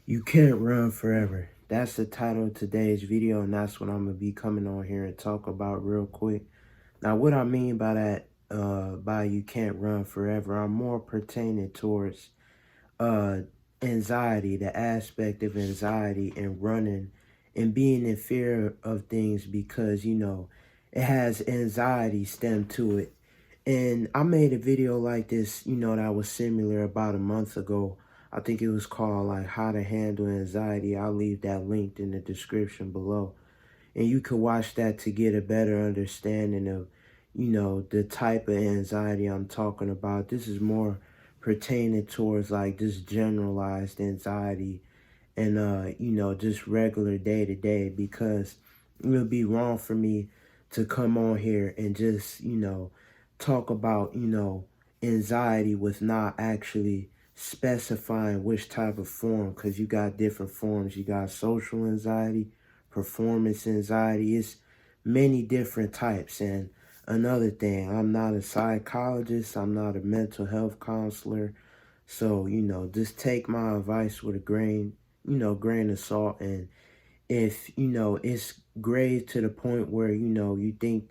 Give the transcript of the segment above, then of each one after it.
You can't run forever. That's the title of today's video, and that's what I'm gonna be coming on here and talk about real quick. Now, what I mean by that, by you can't run forever, I'm more pertaining towards uh anxiety, the aspect of anxiety and running and being in fear of things because it has anxiety stem to it. And I made a video like this, that was similar about a month ago. I think it was called like how to handle anxiety. I'll leave that linked in the description below. And you can watch that to get a better understanding of, the type of anxiety I'm talking about. This is more pertaining towards like this generalized anxiety and just regular day to day, because it would be wrong for me to come on here and just talk about anxiety with not actually specifying which type of form, because you got different forms. You got social anxiety, performance anxiety. It's many different types. And another thing, I'm not a psychologist, I'm not a mental health counselor, so just take my advice with a grain of salt. And if it's grave to the point where you think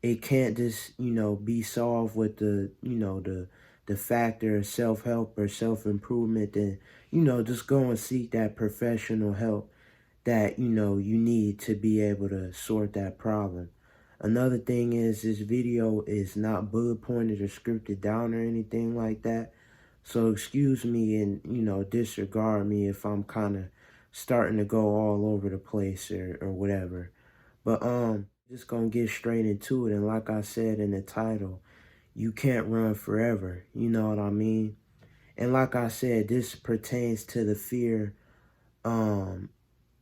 it can't just be solved with the factor of self-help or self-improvement, then just go and seek that professional help that you need to be able to sort that problem. Another thing is, this video is not bullet pointed or scripted down or anything like that. So excuse me and disregard me if I'm kind of starting to go all over the place or whatever. But just gonna get straight into it. And like I said in the title, you can't run forever. You know what I mean? And like I said, this pertains to the fear um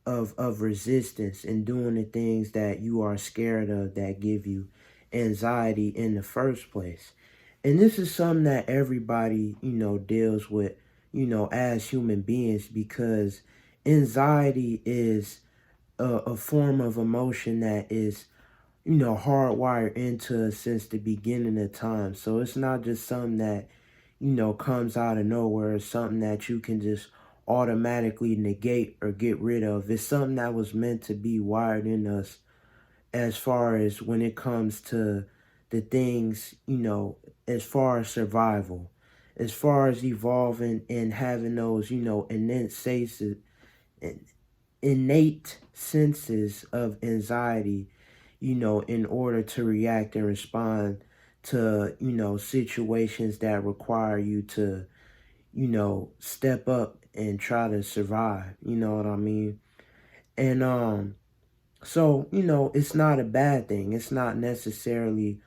of resistance and doing the things that you are scared of that give you anxiety in the first place. And this is something that everybody, deals with, as human beings, because anxiety is a form of emotion that is, hardwired into us since the beginning of time. So it's not just something that, comes out of nowhere. It's something that you can just automatically negate or get rid of. It's something that was meant to be wired in us as far as when it comes to the things, as far as survival, as far as evolving and having those, innate senses of anxiety, in order to react and respond to, situations that require you to, step up and try to survive. You know what I mean? And so, it's not a bad thing. It's not necessarily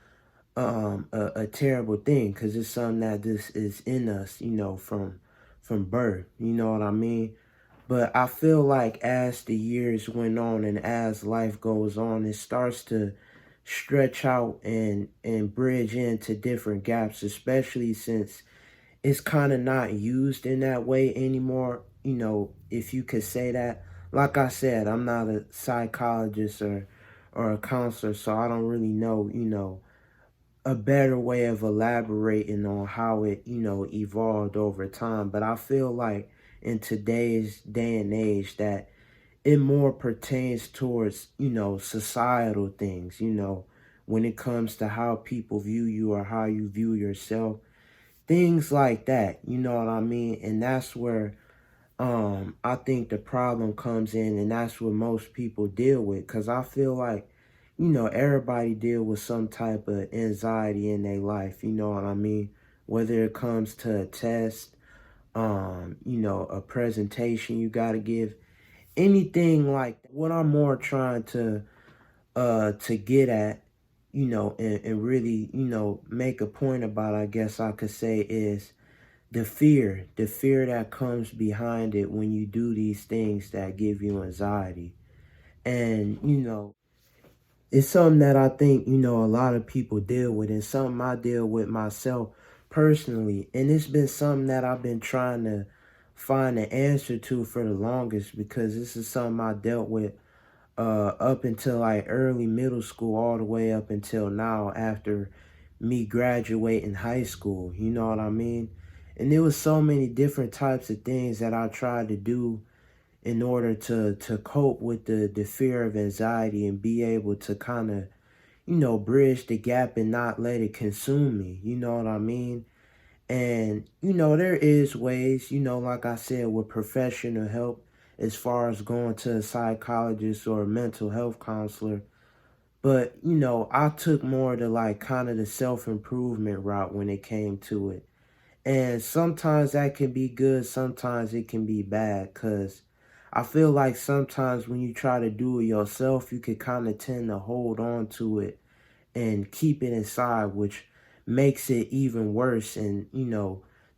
a terrible thing, because it's something that this is in us, from birth. You know what I mean? But I feel like as the years went on and as life goes on, it starts to stretch out and bridge into different gaps, especially since it's kind of not used in that way anymore, if you could say that. Like I said, I'm not a psychologist or a counselor, so I don't really know, a better way of elaborating on how it, evolved over time. But I feel like in today's day and age that it more pertains towards, societal things, when it comes to how people view you or how you view yourself, things like that, you know what I mean? And that's where I think the problem comes in, and that's what most people deal with. Because I feel like, everybody deal with some type of anxiety in their life, you know what I mean? Whether it comes to a test, a presentation you got to give, anything like that. What I'm more trying to get at, and really, make a point about, I guess I could say, is the fear that comes behind it when you do these things that give you anxiety. And, it's something that I think, a lot of people deal with, and something I deal with myself personally. And it's been something that I've been trying to find an answer to for the longest, because this is something I dealt with up until like early middle school, all the way up until now after me graduating high school. You know what I mean? And there was so many different types of things that I tried to do in order to cope with the fear of anxiety and be able to kind of, bridge the gap and not let it consume me. You know what I mean? And, there is ways, like I said, with professional help as far as going to a psychologist or a mental health counselor. But, I took more to like kind of the self-improvement route when it came to it. And sometimes that can be good, sometimes it can be bad, because I feel like sometimes when you try to do it yourself, you can kind of tend to hold on to it and keep it inside, which makes it even worse and,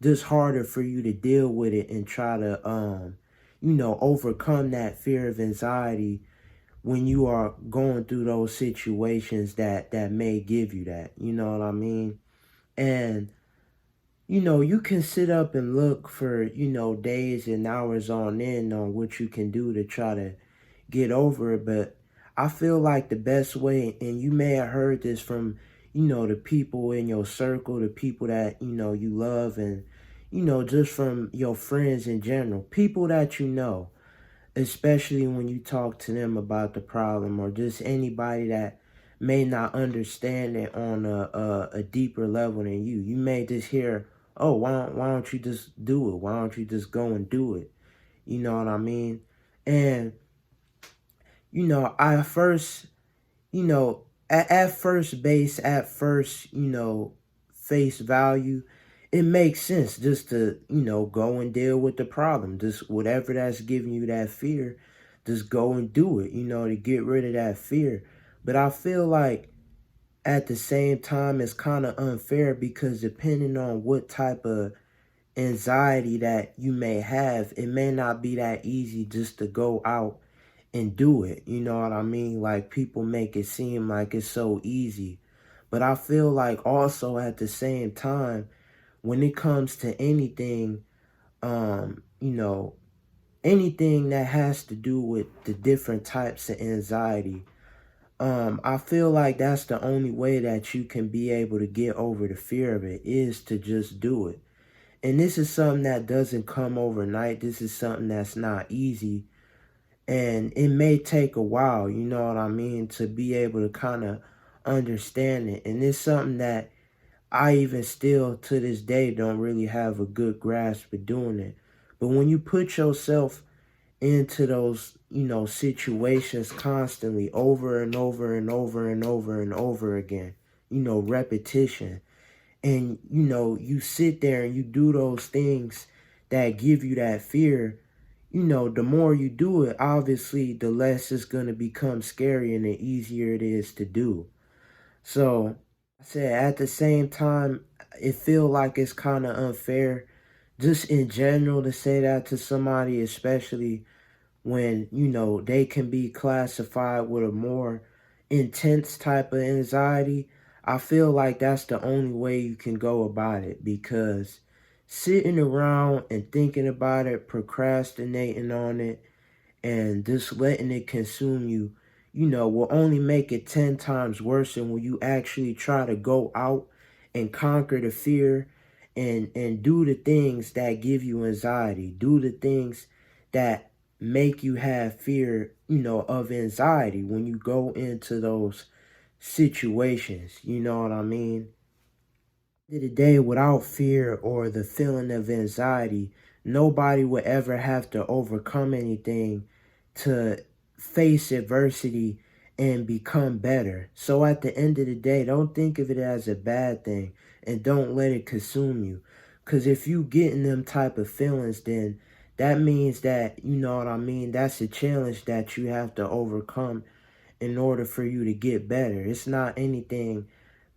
just harder for you to deal with it and try to, overcome that fear of anxiety when you are going through those situations that may give you that. You know what I mean? And you can sit up and look for, days and hours on end on what you can do to try to get over it. But I feel like the best way, and you may have heard this from, the people in your circle, the people that, you love, and, just from your friends in general, people that especially when you talk to them about the problem, or just anybody that may not understand it on a deeper level than you. You may just hear, oh, why don't you just do it? Why don't you just go and do it? You know what I mean? And, I first, at first base, at first, face value, it makes sense just to, go and deal with the problem. Just whatever that's giving you that fear, just go and do it, to get rid of that fear. But I feel like at the same time, it's kind of unfair because depending on what type of anxiety that you may have, it may not be that easy just to go out and do it. You know what I mean? Like people make it seem like it's so easy. But I feel like also at the same time, when it comes to anything, anything that has to do with the different types of anxiety, I feel like that's the only way that you can be able to get over the fear of it is to just do it. And this is something that doesn't come overnight. This is something that's not easy. And it may take a while, you know what I mean, to be able to kind of understand it. And it's something that I even still to this day don't really have a good grasp of doing it. But when you put yourself into those, situations constantly over and over and over and over and over again, repetition, and, you sit there and you do those things that give you that fear, the more you do it, obviously, the less it's going to become scary and the easier it is to do. So, I said at the same time, it feel like it's kind of unfair just in general to say that to somebody, especially when, they can be classified with a more intense type of anxiety. I feel like that's the only way you can go about it, because sitting around and thinking about it, procrastinating on it, and just letting it consume you, will only make it 10 times worse. And when you actually try to go out and conquer the fear and do the things that give you anxiety, do the things that make you have fear, of anxiety when you go into those situations, you know what I mean? End of the day, without fear or the feeling of anxiety, nobody would ever have to overcome anything to face adversity and become better. So at the end of the day, don't think of it as a bad thing and don't let it consume you. Because if you getting them type of feelings, then that means that, you know what I mean, that's a challenge that you have to overcome in order for you to get better. It's not anything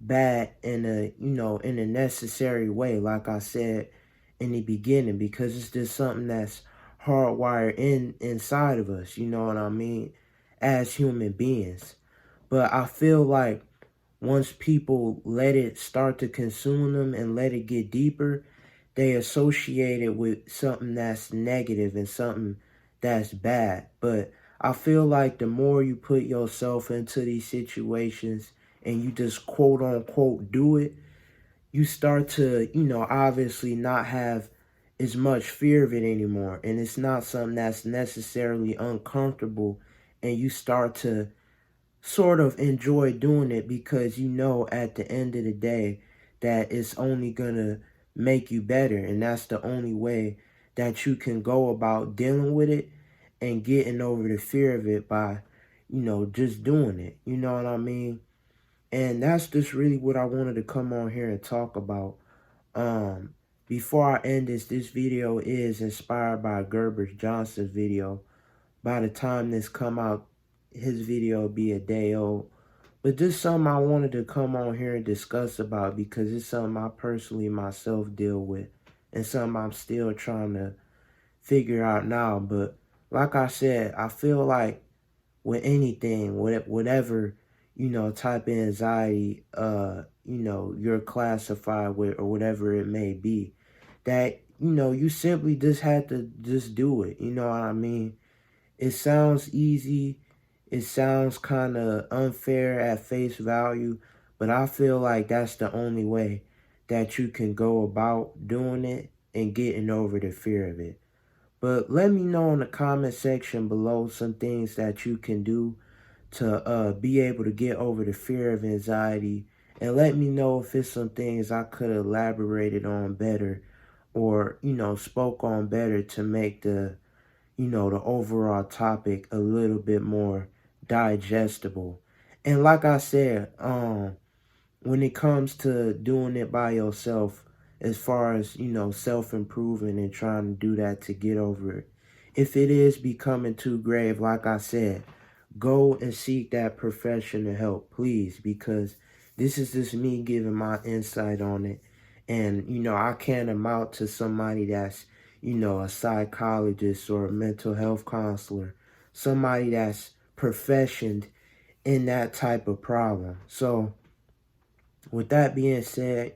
bad in a, in a necessary way, like I said in the beginning, because it's just something that's hardwired inside of us, you know what I mean, as human beings. But I feel like once people let it start to consume them and let it get deeper, they associate it with something that's negative and something that's bad. But I feel like the more you put yourself into these situations and you just quote unquote do it, you start to, obviously not have as much fear of it anymore. And it's not something that's necessarily uncomfortable. And you start to sort of enjoy doing it because you know at the end of the day that it's only gonna make you better. And that's the only way that you can go about dealing with it and getting over the fear of it by, just doing it. You know what I mean? And that's just really what I wanted to come on here and talk about. Um, Before I end this video is inspired by Gerber Johnson's video. By the time this come out, his video will be a day old. But just something I wanted to come on here and discuss about because it's something I personally myself deal with and something I'm still trying to figure out now. But like I said, I feel like with anything, whatever, type of anxiety, you're classified with or whatever it may be, that, you simply just had to just do it. You know what I mean? It sounds easy. It sounds kind of unfair at face value, but I feel like that's the only way that you can go about doing it and getting over the fear of it. But let me know in the comment section below some things that you can do to be able to get over the fear of anxiety. And let me know if it's some things I could have elaborated on better or, spoke on better to make the overall topic a little bit more digestible. And like I said, when it comes to doing it by yourself, as far as, self-improving and trying to do that to get over it, if it is becoming too grave, like I said, go and seek that professional help, please, because this is just me giving my insight on it. And, I can't amount to somebody that's, a psychologist or a mental health counselor, somebody that's professioned in that type of problem. So, with that being said,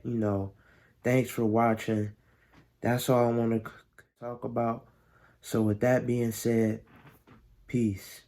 thanks for watching. That's all I want to talk about. So with that being said, peace.